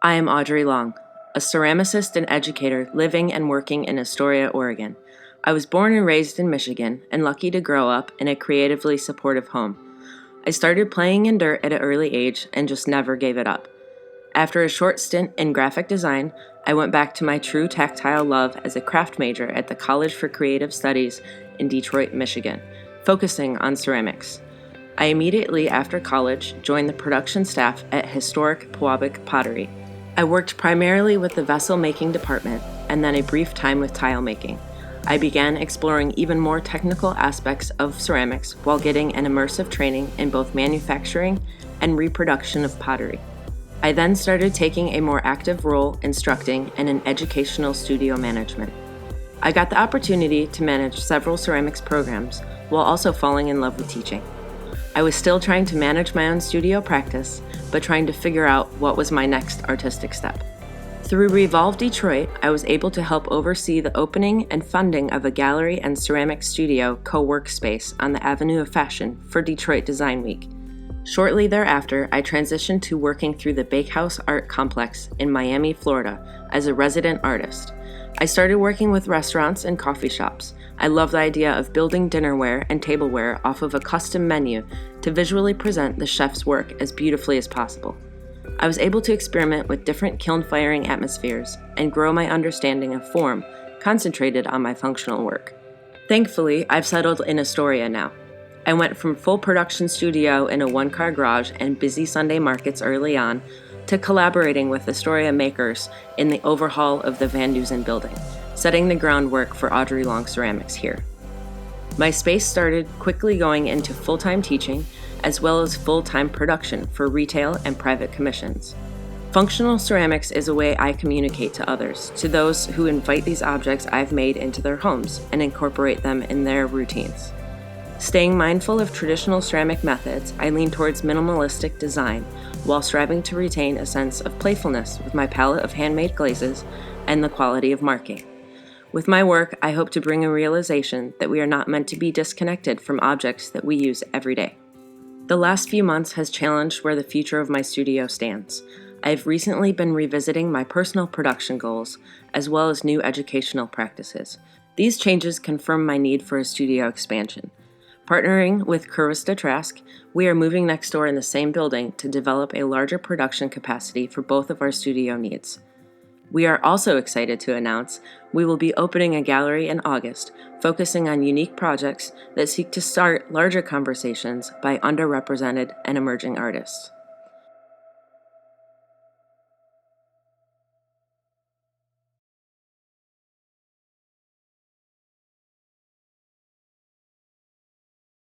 I am Audrey Long, a ceramicist and educator living and working in Astoria, Oregon. I was born and raised in Michigan and lucky to grow up in a creatively supportive home. I started playing in dirt at an early age and just never gave it up. After a short stint in graphic design, I went back to my true tactile love as a craft major at the College for Creative Studies in Detroit, Michigan, focusing on ceramics. I immediately after college joined the production staff at historic Pewabic Pottery. I worked primarily with the vessel making department and then a brief time with tile making. I began exploring even more technical aspects of ceramics while getting an immersive training in both manufacturing and reproduction of pottery. I then started taking a more active role instructing and in educational studio management. I got the opportunity to manage several ceramics programs while also falling in love with teaching. I was still trying to manage my own studio practice, but trying to figure out what was my next artistic step. Through Revolve Detroit, I was able to help oversee the opening and funding of a gallery and ceramic studio co-work space on the Avenue of Fashion for Detroit Design Week. Shortly thereafter, I transitioned to working through the Bakehouse Art Complex in Miami, Florida, as a resident artist. I started working with restaurants and coffee shops. I love the idea of building dinnerware and tableware off of a custom menu to visually present the chef's work as beautifully as possible. I was able to experiment with different kiln firing atmospheres and grow my understanding of form, concentrated on my functional work. Thankfully, I've settled in Astoria now. I went from full production studio in a one-car garage and busy Sunday markets early on to collaborating with Astoria makers in the overhaul of the Van Dusen building, setting the groundwork for Audrey Long Ceramics here. My space started quickly going into full-time teaching as well as full-time production for retail and private commissions. Functional ceramics is a way I communicate to others, to those who invite these objects I've made into their homes and incorporate them in their routines. Staying mindful of traditional ceramic methods, I lean towards minimalistic design while striving to retain a sense of playfulness with my palette of handmade glazes and the quality of marking. With my work, I hope to bring a realization that we are not meant to be disconnected from objects that we use every day. The last few months has challenged where the future of my studio stands. I've recently been revisiting my personal production goals as well as new educational practices. These changes confirm my need for a studio expansion. Partnering with Carista Trask, we are moving next door in the same building to develop a larger production capacity for both of our studio needs. We are also excited to announce we will be opening a gallery in August, focusing on unique projects that seek to start larger conversations by underrepresented and emerging artists.